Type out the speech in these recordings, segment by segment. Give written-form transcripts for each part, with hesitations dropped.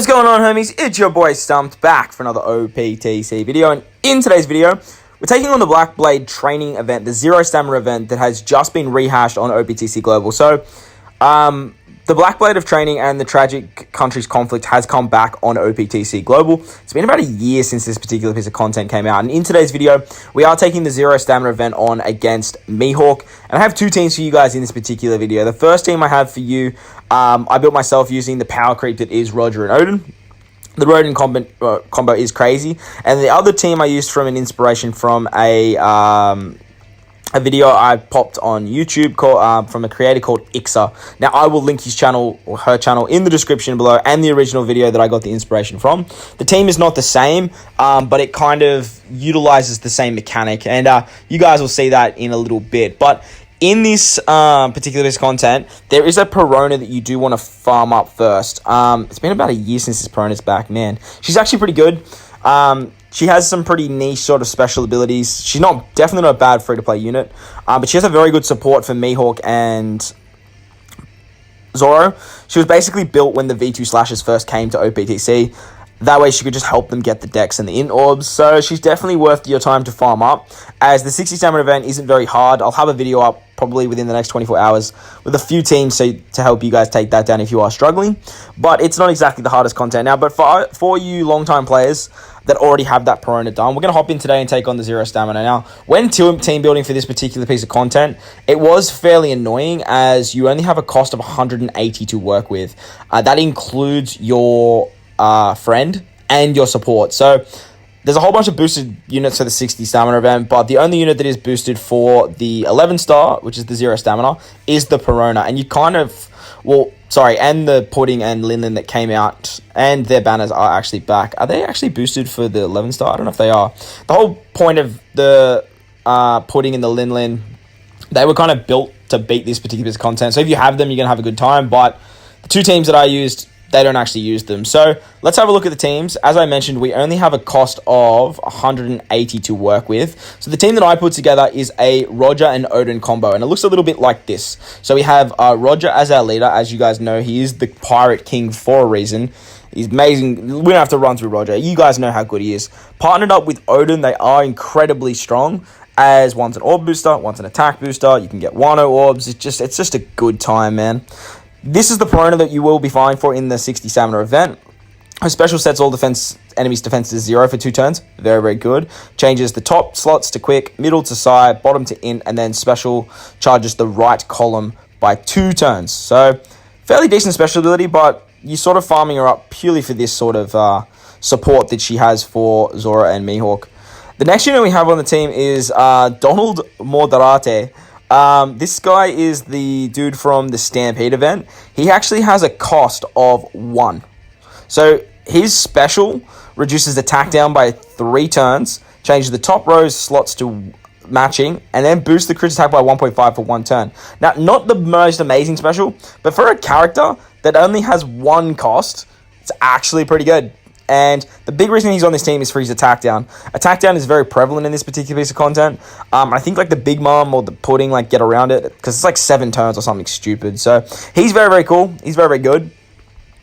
What is going on, homies? It's your boy Stumped back for another OPTC video, and in today's video we're taking on the Black Blade training event, the Zero Stamina event that has just been rehashed on OPTC Global. So the Black Blade of training and the Tragic Countries conflict has come back on OPTC Global. It's been about a year since this particular piece of content came out, and in today's video we are taking the Zero Stamina event on against Mihawk, and I have two teams for you guys in this particular video. The first team I have for you, I built myself using the power creep that is Roger and Oden. The Oden combo is crazy, and the other team I used from an inspiration from a video I popped on YouTube called from a creator called Ixa. Now I will link his channel or her channel in the description below, and the original video that I got the inspiration from. The team is not the same, but it kind of utilizes the same mechanic, and you guys will see that in a little bit. But in this particular piece of content, there is a Perona that you do want to farm up first. It's been about a year since this Perona's back, man. She's actually pretty good. She has some pretty niche sort of special abilities. She's definitely not a bad free-to-play unit, but she has a very good support for Mihawk and Zoro. She was basically built when the V2 Slashers first came to OPTC. That way she could just help them get the decks and the int orbs. So she's definitely worth your time to farm up, as the 60 stamina event isn't very hard. I'll have a video up probably within the next 24 hours with a few teams to help you guys take that down if you are struggling. But it's not exactly the hardest content now. But for you long-time players that already have that Perona done, we're going to hop in today and take on the Zero Stamina. Now, when team building for this particular piece of content, it was fairly annoying, as you only have a cost of 180 to work with. That includes your friend and your support. So there's a whole bunch of boosted units for the 60 stamina event, but the only unit that is boosted for the 11 star, which is the Zero Stamina, is the Perona. And you kind of, and the Pudding and Linlin that came out, and their banners are actually back. Are they actually boosted for the 11 star? I don't know if they are. The whole point of the Pudding and the Linlin, they were kind of built to beat this particular piece of content. So if you have them, you're going to have a good time. But the two teams that I used, they don't actually use them. So let's have a look at the teams. As I mentioned, we only have a cost of 180 to work with. So the team that I put together is a Roger and Oden combo, and it looks a little bit like this. So we have Roger as our leader. As you guys know, he is the Pirate King for a reason. He's amazing. We don't have to run through Roger. You guys know how good he is. Partnered up with Oden, they are incredibly strong, as one's an orb booster, one's an attack booster. You can get 1-0 orbs. It's just a good time, man. This is the Perona that you will be fine for in the 60 stamina event. Her special sets all enemies' defense to 0 for 2 turns. Very, very good. Changes the top slots to quick, middle to side, bottom to int, and then special charges the right column by 2 turns. So, fairly decent special ability, but you're sort of farming her up purely for this sort of support that she has for Zoro and Mihawk. The next unit we have on the team is Donald Mordarate. This guy is the dude from the Stampede event. He actually has a cost of 1. So his special reduces attack down by 3 turns, changes the top row's slots to matching, and then boosts the crit attack by 1.5 for 1 turn. Now, not the most amazing special, but for a character that only has 1 cost, it's actually pretty good. And the big reason he's on this team is for his attack down. Attack down is very prevalent in this particular piece of content. I think like the Big Mom or the Pudding get around it, because it's like 7 turns or something stupid. So he's very, very cool. He's very, very good.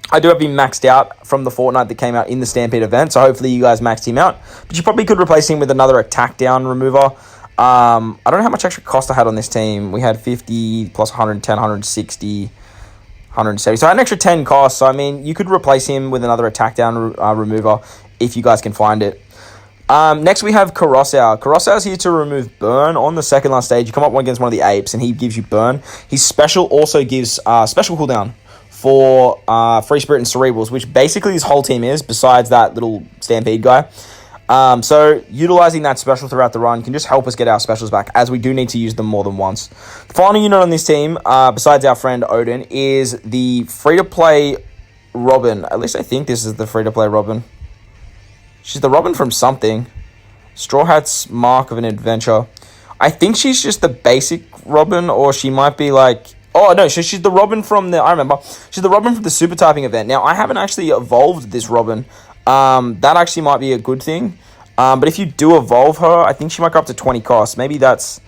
I do have him maxed out from the Fortnite that came out in the Stampede event, so hopefully you guys maxed him out. But you probably could replace him with another attack down remover. I don't know how much extra cost I had on this team. We had 50 plus 110, 160... 170. So I had an extra 10 costs. So, I mean, you could replace him with another attack down remover if you guys can find it. Next, we have Kurosao. Kurosao is here to remove Burn on the second last stage. You come up against one of the apes, and he gives you Burn. His special also gives special cooldown for Free Spirit and Cerebrals, which basically his whole team is, besides that little Stampede guy. So utilizing that special throughout the run can just help us get our specials back, as we do need to use them more than once. The final unit on this team, besides our friend Oden, is the free-to-play Robin. At least I think this is the free-to-play Robin. She's the Robin from something. Straw Hat's Mark of an Adventure. I think she's just the basic Robin, or she might be like... Oh, no, so she's the Robin from the... I remember. She's the Robin from the Super Typing event. Now, I haven't actually evolved this Robin. That actually might be a good thing. But if you do evolve her, I think she might go up to 20 costs. Maybe that's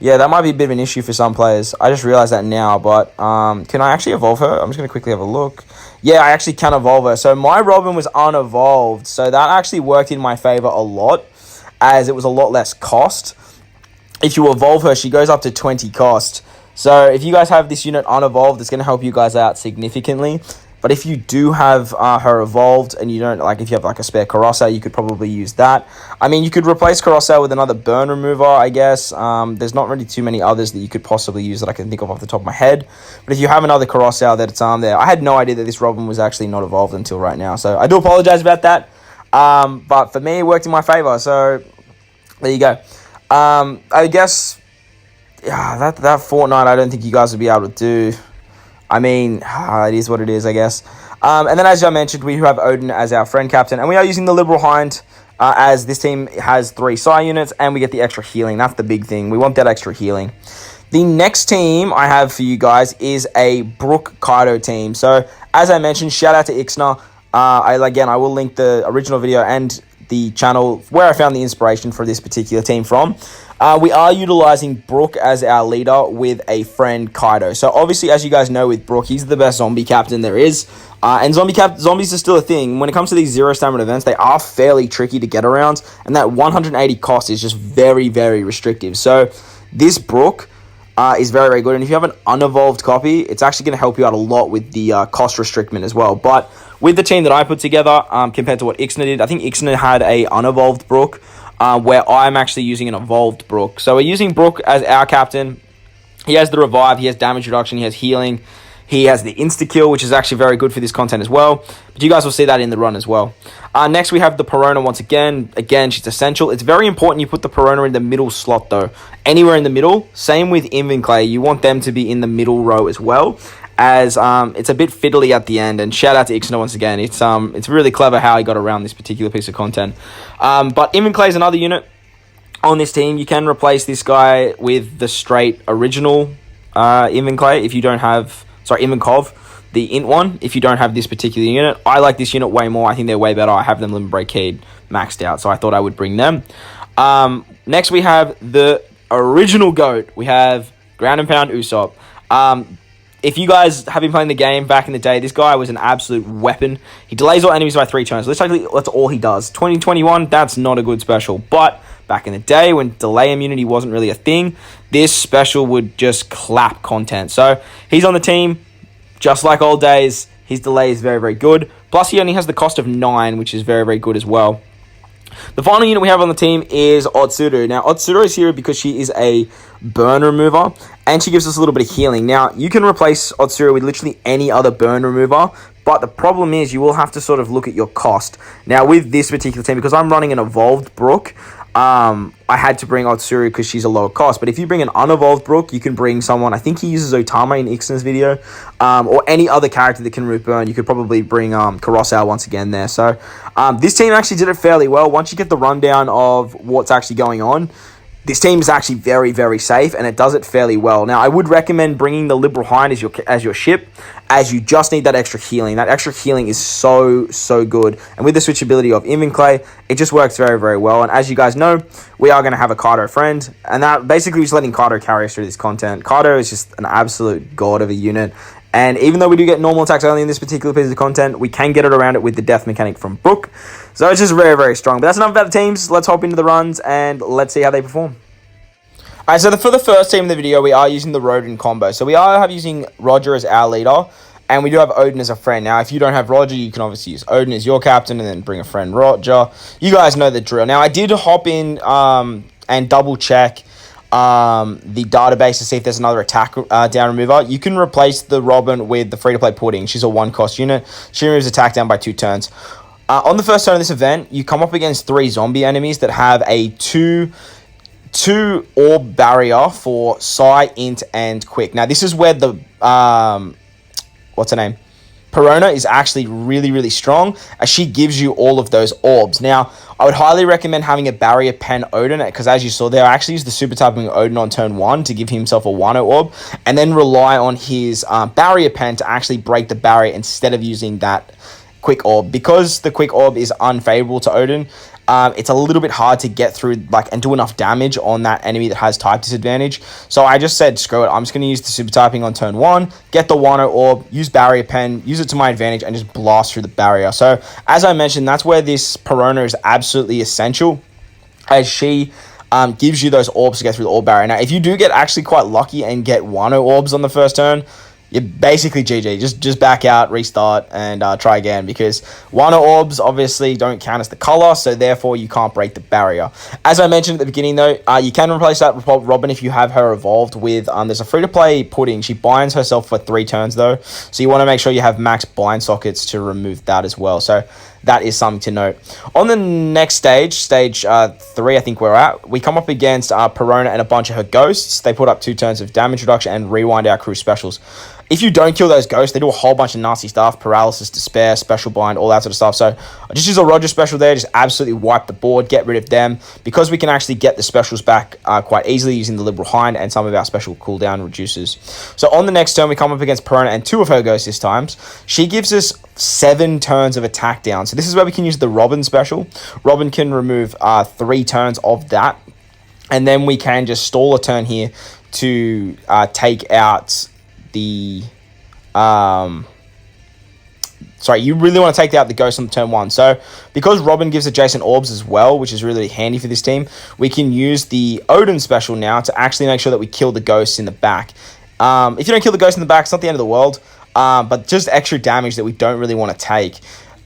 Yeah, that might be a bit of an issue for some players. I just realized that now, but can I actually evolve her? I'm just going to quickly have a look. Yeah, I actually can evolve her. So my Robin was unevolved, so that actually worked in my favor a lot, as it was a lot less cost. If you evolve her, she goes up to 20 cost. So if you guys have this unit unevolved, it's going to help you guys out significantly. But if you do have her evolved and you don't, like, if you have like a spare Karosa, you could probably use that. I mean, you could replace Karosa with another burn remover, I guess. There's not really too many others that you could possibly use that I can think of off the top of my head. But if you have another Karosa that's there, I had no idea that this Robin was actually not evolved until right now. So I do apologize about that. But for me, it worked in my favor. So there you go. I guess, yeah, that Fortnite, I don't think you guys would be able to do. I mean, it is what it is, I guess. And then, as I mentioned, we have Oden as our friend captain. And we are using the Liberal Hind, as this team has 3 Psi units. And we get the extra healing. That's the big thing. We want that extra healing. The next team I have for you guys is a Brook Kaido team. So, as I mentioned, shout out to Ixna. I will link the original video and the channel where I found the inspiration for this particular team from. We are utilizing Brook as our leader with a friend Kaido. So obviously, as you guys know, with Brook, he's the best zombie captain there is. And zombies are still a thing. When it comes to these 0 stamina events, they are fairly tricky to get around. And that 180 cost is just very, very restrictive. So this Brook is very, very good. And if you have an unevolved copy, it's actually going to help you out a lot with the cost restriction as well. But with the team that I put together, compared to what Ixna did, I think Ixna had a unevolved Brook, where I'm actually using an evolved Brook. So we're using Brook as our captain. He has the revive, he has damage reduction, he has healing, he has the insta-kill, which is actually very good for this content as well. But you guys will see that in the run as well. Next, we have the Perona once again. Again, she's essential. It's very important you put the Perona in the middle slot, though. Anywhere in the middle. Same with Invinclay. You want them to be in the middle row as well, as it's a bit fiddly at the end. And shout out to Ixna once again. It's really clever how he got around this particular piece of content. But Invinclay is another unit on this team. You can replace this guy with the straight original Invinclay if you don't have... Sorry, Invincov, the int one, if you don't have this particular unit. I like this unit way more. I think they're way better. I have them Limit Break keyed maxed out, so I thought I would bring them. Next, we have the original GOAT. We have Ground and Pound Usopp. If you guys have been playing the game back in the day, this guy was an absolute weapon. He delays all enemies by 3 turns. That's all he does. 2021, that's not a good special. But back in the day when delay immunity wasn't really a thing, this special would just clap content. So he's on the team, just like old days. His delay is very, very good. Plus, he only has the cost of 9, which is very, very good as well. The final unit we have on the team is Otsuru. Now, Otsuru is here because she is a burn remover, and she gives us a little bit of healing. Now, you can replace Otsuru with literally any other burn remover, but the problem is you will have to sort of look at your cost. Now, with this particular team, because I'm running an evolved Brook, I had to bring Otsuru because she's a lower cost. But if you bring an unevolved Brook, you can bring someone, I think he uses Otama in Ixna's video, or any other character that can root burn. You could probably bring Kurosawa once again there. So this team actually did it fairly well. Once you get the rundown of what's actually going on, this team is actually very, very safe, and it does it fairly well. Now, I would recommend bringing the Liberal Hind as your ship, as you just need that extra healing. That extra healing is so, so good. And with the switchability of Invinclay, it just works very, very well. And as you guys know, we are going to have a Kaido friend, and that basically just letting Kaido carry us through this content. Kaido is just an absolute god of a unit. And even though we do get normal attacks only in this particular piece of content, we can get it around it with the death mechanic from Brook. So it's just very, very strong. But that's enough about the teams. Let's hop into the runs and let's see how they perform. Alright, so for the first team in the video, we are using the Oden combo. So we are using Roger as our leader, and we do have Oden as a friend. Now, if you don't have Roger, you can obviously use Oden as your captain and then bring a friend Roger. You guys know the drill. Now, I did hop in and double check the database to see if there's another attack down remover. You can replace the Robin with the free-to-play Pudding. She's a 1-cost unit. She removes attack down by 2 turns. On the first turn of this event, you come up against 3 zombie enemies that have a 2 orb barrier for Psi, Int, and Quick. Now, this is where the, what's her name? Perona is actually really, really strong, as she gives you all of those orbs. Now, I would highly recommend having a barrier pen Oden, because as you saw there, I actually used the super typing Oden on turn 1 to give himself a 1-0 orb, and then rely on his barrier pen to actually break the barrier instead of using that quick orb. Because the quick orb is unfavorable to Oden, it's a little bit hard to get through and do enough damage on that enemy that has type disadvantage. So I just said, screw it. I'm just going to use the super typing on turn 1, get the Wano Orb, use Barrier Pen, use it to my advantage, and just blast through the barrier. So as I mentioned, that's where this Perona is absolutely essential, as she gives you those orbs to get through the orb barrier. Now, if you do get actually quite lucky and get Wano orbs on the first turn, you're basically GG. Just back out, restart, and try again, because Wano orbs obviously don't count as the color, so therefore you can't break the barrier. As I mentioned at the beginning, though, you can replace that with Robin if you have her evolved with, there's a free-to-play Pudding. She binds herself for 3 turns, though, so you want to make sure you have max bind sockets to remove that as well. So that is something to note. On the next stage, stage 3, I think we're at, we come up against Perona and a bunch of her ghosts. They put up 2 turns of damage reduction and rewind our crew specials. If you don't kill those ghosts, they do a whole bunch of nasty stuff. Paralysis, Despair, Special Bind, all that sort of stuff. So I just use a Roger special there. Just absolutely wipe the board. Get rid of them. Because we can actually get the specials back quite easily using the Liberal Hind, and some of our special cooldown reduces. So on the next turn, we come up against Perona and 2 of her ghosts this time. She gives us 7 turns of attack down. So this is where we can use the Robin special. Robin can remove 3 turns of that. And then we can just stall a turn here to take out the you really want to take out the ghost on turn 1. So because Robin gives adjacent orbs as well, which is really handy for this team, we can use the Oden special now to actually make sure that we kill the ghosts in the back. If you don't kill the ghost in the back, it's not the end of the world, but just extra damage that we don't really want to take.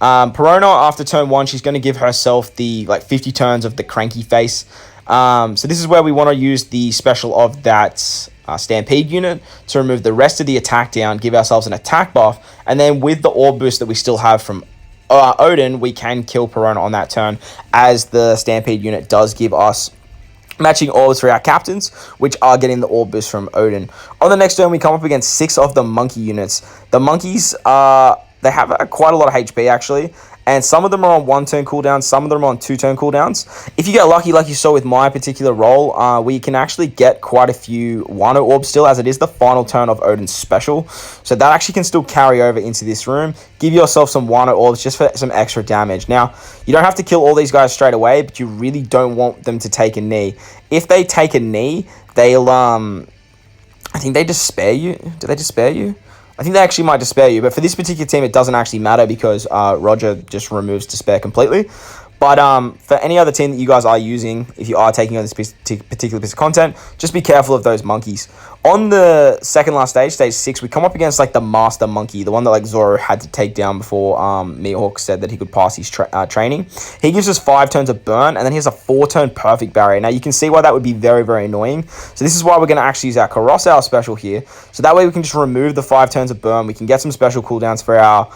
Perona, after turn 1, she's going to give herself the 50 turns of the cranky face. So this is where we want to use the special of that Stampede unit to remove the rest of the attack down, give ourselves an attack buff, and then with the orb boost that we still have from Oden, we can kill Perona on that turn, as the Stampede unit does give us matching orbs for our captains, which are getting the orb boost from Oden. On the next turn, we come up against 6 of the monkey units. The monkeys, they have quite a lot of HP, actually, and some of them are on 1 turn cooldowns, some of them are on 2 turn cooldowns. If you get lucky, like you saw with my particular role, we can actually get quite a few Wano orbs still, as it is the final turn of Oden's special. So that actually can still carry over into this room. Give yourself some Wano orbs just for some extra damage. Now, you don't have to kill all these guys straight away, but you really don't want them to take a knee. If they take a knee, they'll, I think they despair you. Do they despair you? I think they actually might despair you, but for this particular team, it doesn't actually matter, because Roger just removes despair completely. But for any other team that you guys are using, if you are taking on this particular piece of content, just be careful of those monkeys. On the second last stage, stage 6, we come up against the master monkey, the one that Zoro had to take down before Mihawk said that he could pass his training. He gives us 5 turns of burn, and then he has a 4-turn perfect barrier. Now you can see why that would be very, very annoying. So this is why we're going to actually use our Colossal special here. So that way we can just remove the 5 turns of burn. We can get some special cooldowns for our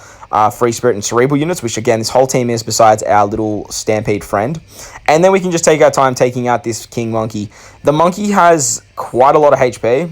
Free Spirit and Cerebral units, which again, this whole team is besides our little Stampede friend. And then we can just take our time taking out this King Monkey. The monkey has quite a lot of HP,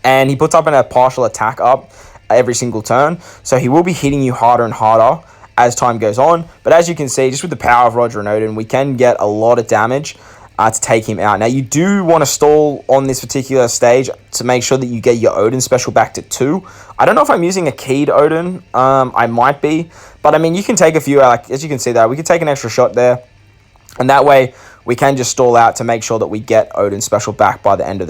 and he puts up a partial attack up every single turn. So he will be hitting you harder and harder as time goes on. But as you can see, just with the power of Roger and Oden, we can get a lot of damage to take him out. Now, you do want to stall on this particular stage to make sure that you get your Oden special back to 2. I don't know if I'm using a keyed Oden. I might be. But, I mean, you can take a few, as you can see there, we can take an extra shot there. And that way, we can just stall out to make sure that we get Oden special back by the end of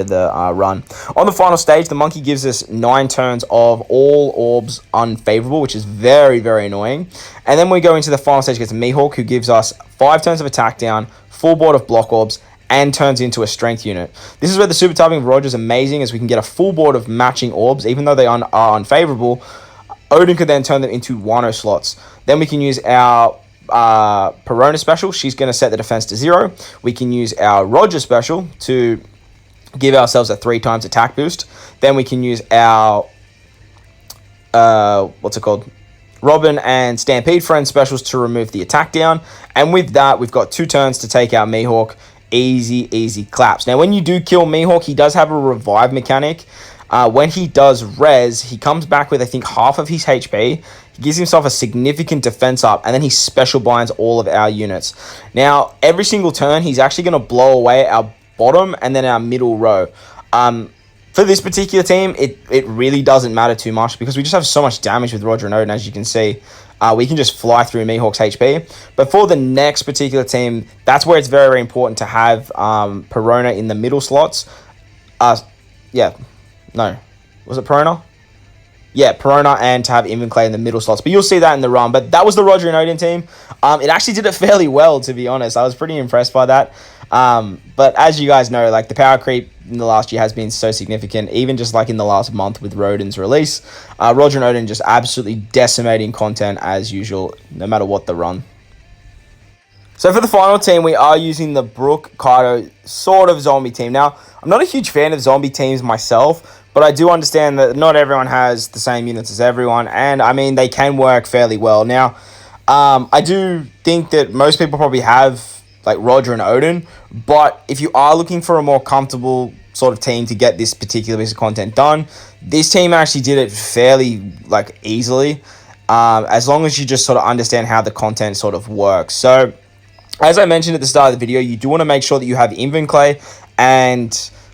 the run. On the final stage, the monkey gives us 9 turns of all orbs unfavorable, which is very, very annoying. And then we go into the final stage against Mihawk, who gives us 5 turns of attack down, full board of block orbs, and turns into a strength unit. This is where the super typing of Roger is amazing, as we can get a full board of matching orbs, even though they are unfavorable. Oden could then turn them into Wano slots. Then we can use our Perona special. She's going to set the defense to 0. We can use our Roger special to give ourselves a 3 times attack boost. Then we can use our Robin and Stampede Friend specials to remove the attack down. And with that, we've got 2 turns to take out Mihawk. Easy claps. Now, when you do kill Mihawk, he does have a revive mechanic. When he does res, he comes back with, I think, half of his HP. He gives himself a significant defense up, and then he special binds all of our units. Now, every single turn, he's actually going to blow away our bottom and then our middle row. For this particular team, it really doesn't matter too much because we just have so much damage with Roger and Oden, as you can see. We can just fly through Mihawk's HP. But for the next particular team, that's where it's very, very important to have Perona in the middle slots. Yeah. No. Was it Perona? Yeah, Perona, and to have Invenclay in the middle slots. But you'll see that in the run. But that was the Roger and Oden team. It actually did it fairly well, to be honest. I was pretty impressed by that. But as you guys know, like, the power creep in the last year has been so significant, even just like in the last month with Roden's release. Roger and Oden just absolutely decimating content as usual, no matter what the run. So for the final team, we are using the Brook, Kaido sort of zombie team. Now, I'm not a huge fan of zombie teams myself, but I do understand that not everyone has the same units as everyone, and I mean, they can work fairly well. Now, I do think that most people probably have like Roger and Oden, but if you are looking for a more comfortable sort of team to get this particular piece of content done, this team actually did it fairly like easily, as long as you just sort of understand how the content sort of works. So as I mentioned at the start of the video, you do want to make sure that you have Invenclay and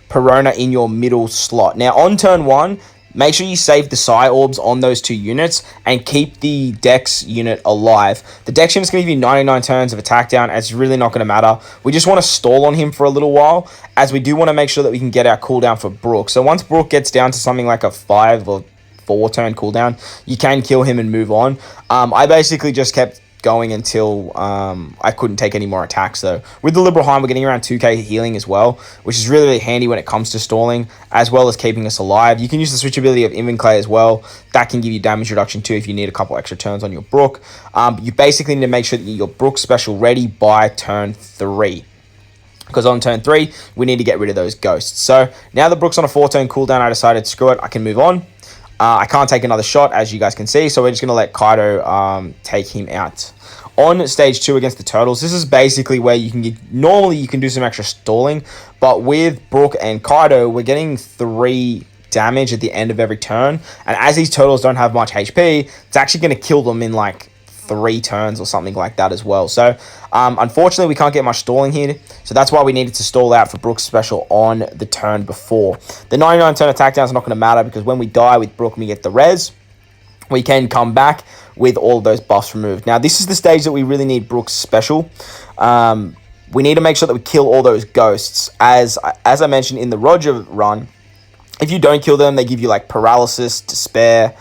Perona in your middle slot. Now on turn 1, make sure you save the Psi Orbs on those 2 units and keep the Dex unit alive. The Dex unit is going to give you 99 turns of attack down, and it's really not going to matter. We just want to stall on him for a little while, as we do want to make sure that we can get our cooldown for Brook. So once Brook gets down to something like a 5 or 4 turn cooldown, you can kill him and move on. I basically just kept going until I couldn't take any more attacks though. With the Liberal Hind, we're getting around 2k healing as well, which is really, really handy when it comes to stalling, as well as keeping us alive. You can use the switchability of Invenclay as well. That can give you damage reduction too if you need a couple extra turns on your Brook. You basically need to make sure that your Brook special ready by turn 3. Because on turn 3, we need to get rid of those ghosts. So now the Brook's on a 4-turn cooldown, I decided, screw it, I can move on. I can't take another shot, as you guys can see, so we're just going to let Kaido take him out. On stage 2 against the Turtles, this is basically where you can get, normally you can do some extra stalling, but with Brook and Kaido, we're getting 3 damage at the end of every turn, and as these Turtles don't have much HP, it's actually going to kill them in like 3 turns or something like that as well. So unfortunately we can't get much stalling here, so that's why we needed to stall out for Brook's special on the turn before. The 99 turn attack down is not going to matter, because when we die with Brook and we get the res, we can come back with all of those buffs removed. Now this is the stage that we really need Brook's special. We need to make sure that we kill all those ghosts, as I mentioned in the Roger run. If you don't kill them, they give you like paralysis, despair,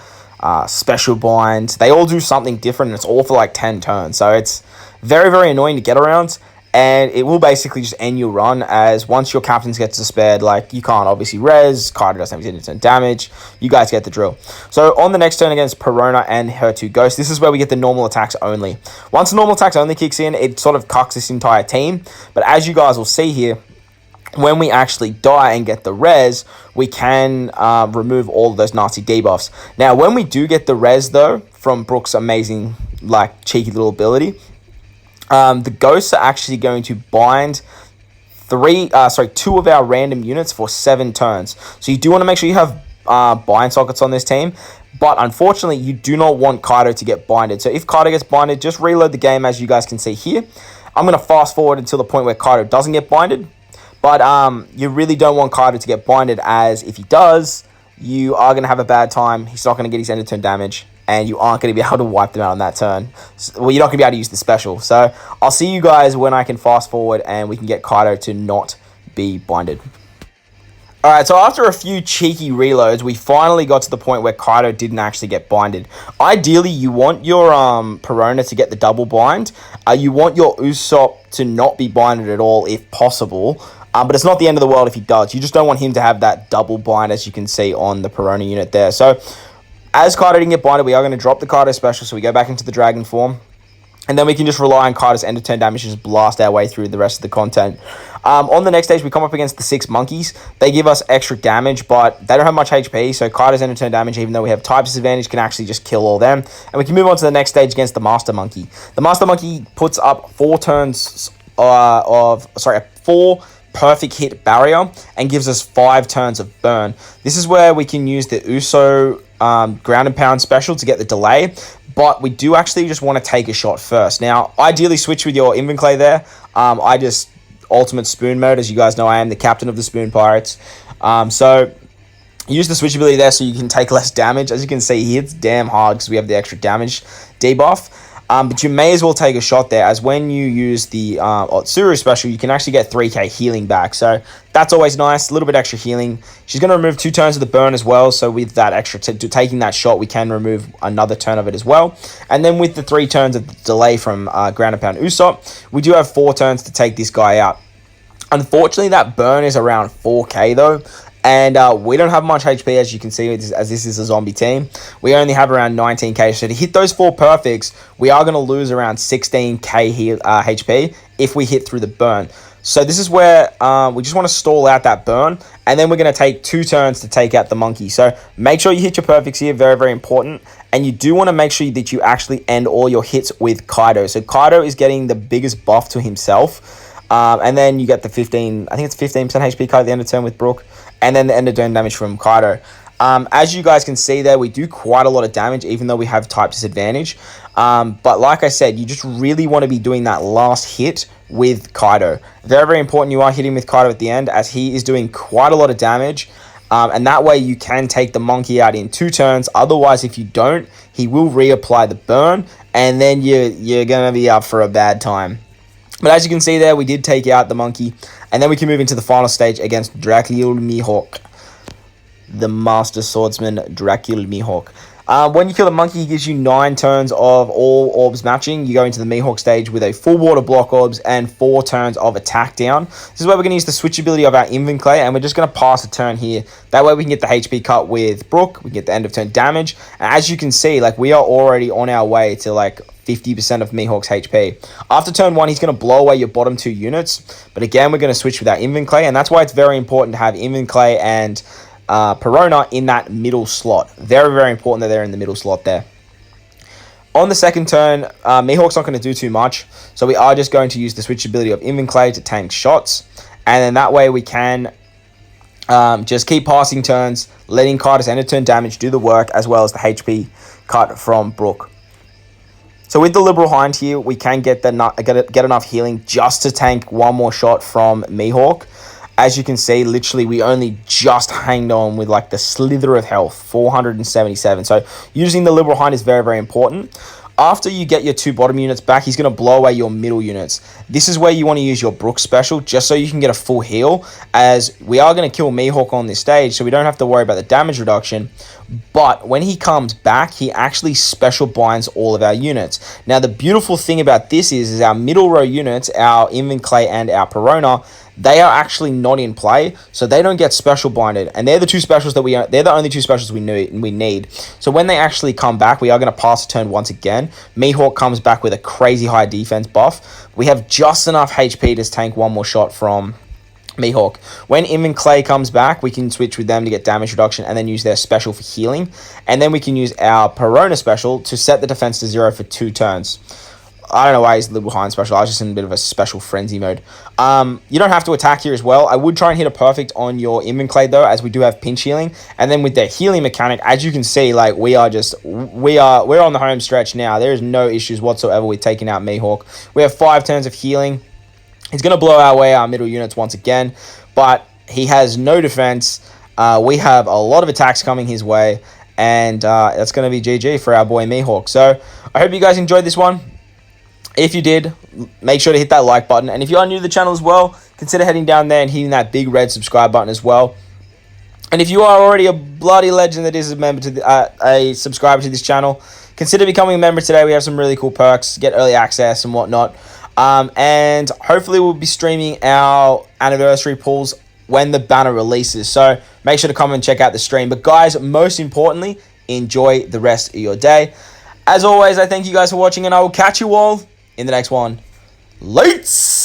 special bind. They all do something different, and it's all for like 10 turns, so it's very, very annoying to get around, and it will basically just end your run, as once your captains get despaired, like, you can't obviously res, Kaido doesn't have any damage, you guys get the drill. So on the next turn against Perona and her 2 ghosts, this is where we get the normal attacks only. Once the normal attacks only kicks in, it sort of cucks this entire team, but as you guys will see here, when we actually die and get the res, we can remove all of those nasty debuffs. Now, when we do get the res, though, from Brook's amazing, like, cheeky little ability, the ghosts are actually going to bind 2 of our random units for 7 turns. So you do want to make sure you have bind sockets on this team, but unfortunately, you do not want Kaido to get binded. So if Kaido gets binded, just reload the game, as you guys can see here. I'm going to fast forward until the point where Kaido doesn't get binded. But you really don't want Kaido to get binded, as if he does, you are going to have a bad time. He's not going to get his end of turn damage, and you aren't going to be able to wipe them out on that turn. Well, you're not going to be able to use the special. So I'll see you guys when I can fast forward and we can get Kaido to not be binded. Alright, so after a few cheeky reloads, we finally got to the point where Kaido didn't actually get binded. Ideally, you want your Perona to get the double bind. You want your Usopp to not be binded at all if possible. But it's not the end of the world if he does. You just don't want him to have that double bind, as you can see on the Perona unit there. So as Kaido didn't get binded, we are going to drop the Kaido special, so we go back into the dragon form. And then we can just rely on Kaido's end of turn damage and just blast our way through the rest of the content. On the next stage, we come up against the 6 monkeys. They give us extra damage, but they don't have much HP, so Kaido's end of turn damage, even though we have type disadvantage, can actually just kill all them. And we can move on to the next stage against the master monkey. The master monkey puts up 4 turns a 4 perfect hit barrier and gives us 5 turns of burn. This is where we can use the Uso ground and pound special to get the delay, but we do actually just want to take a shot first. Now, ideally switch with your Invenclay there. I just ultimate spoon mode. As you guys know, I am the captain of the Spoon Pirates. So Use the switch ability there so you can take less damage. As you can see, he hits damn hard because we have the extra damage debuff. But you may as well take a shot there, as when you use the Otsuru special, you can actually get 3k healing back. So that's always nice, a little bit extra healing. She's going to remove 2 turns of the burn as well. So with that extra, taking that shot, we can remove another turn of it as well. And then with the 3 turns of the delay from Ground and Pound Usopp, we do have 4 turns to take this guy out. Unfortunately, that burn is around 4k though. And we don't have much HP, as you can see, as this is a zombie team. We only have around 19k. So to hit those 4 perfects, we are going to lose around 16k HP if we hit through the burn. So this is where we just want to stall out that burn. And then we're going to take 2 turns to take out the monkey. So make sure you hit your perfects here. Very, very important. And you do want to make sure that you actually end all your hits with Kaido. So Kaido is getting the biggest buff to himself. And then you get the 15, I think it's 15% HP card at the end of turn with Brook. And then the end of turn damage from Kaido. As you guys can see there, we do quite a lot of damage, even though we have type disadvantage. But like I said, you just really want to be doing that last hit with Kaido. Very, very important you are hitting with Kaido at the end, as he is doing quite a lot of damage. And that way you can take the monkey out in 2 turns. Otherwise, if you don't, he will reapply the burn. And then you're going to be up for a bad time. But as you can see there, we did take out the monkey. And then we can move into the final stage against Dracula Mihawk. The Master Swordsman, Dracula Mihawk. When you kill the monkey, he gives you 9 turns of all orbs matching. You go into the Mihawk stage with a full water block orbs and 4 turns of attack down. This is where we're going to use the switch ability of our Invinclay, and we're just going to pass a turn here. That way we can get the HP cut with Brook. We can get the end of turn damage. And as you can see, like, we are already on our way to like 50% of Mihawk's HP. After turn 1, he's going to blow away your bottom 2 units. But again, we're going to switch with our Invinclay, and that's why it's very important to have Invinclay and Perona in that middle slot. Very, very important that they're in the middle slot there. On the second turn, Mihawk's not going to do too much, so we are just going to use the switch ability of Invinclay to tank shots, and then that way we can just keep passing turns, letting Kaido's end of turn damage do the work, as well as the HP cut from Brook. So with the Liberal Hind here, we can get enough healing just to tank 1 more shot from Mihawk. As you can see, literally, we only just hanged on with like the slither of health, 477. So using the Liberal Hind is very, very important. After you get your 2 bottom units back, he's going to blow away your middle units. This is where you want to use your Brook special, just so you can get a full heal, as we are going to kill Mihawk on this stage, so we don't have to worry about the damage reduction. But when he comes back, he actually special binds all of our units. Now, the beautiful thing about this is our middle row units, our Invinclay and our Perona, they are actually not in play, so they don't get special binded, and they're the 2 specials that they're the only 2 specials we need. So when they actually come back, we are going to pass a turn once again. Mihawk comes back with a crazy high defense buff. We have just enough HP to tank 1 more shot from Mihawk. When Invinclay comes back, we can switch with them to get damage reduction and then use their special for healing, and then we can use our Perona special to set the defense to 0 for 2 turns. I don't know why he's the Liberal Hind special. I was just in a bit of a special frenzy mode. You don't have to attack here as well. I would try and hit a perfect on your Invinclay though, as we do have pinch healing. And then with their healing mechanic, as you can see, like, we're on the home stretch now. There is no issues whatsoever with taking out Mihawk. We have 5 turns of healing. He's going to blow away our middle units once again, but he has no defense. We have a lot of attacks coming his way, and that's going to be GG for our boy Mihawk. So I hope you guys enjoyed this one. If you did, make sure to hit that like button. And if you are new to the channel as well, consider heading down there and hitting that big red subscribe button as well. And if you are already a bloody legend that is a member to a subscriber to this channel, consider becoming a member today. We have some really cool perks, get early access and whatnot. And hopefully we'll be streaming our anniversary pulls when the banner releases. So make sure to come and check out the stream. But guys, most importantly, enjoy the rest of your day. As always, I thank you guys for watching, and I will catch you all in the next one. Lates!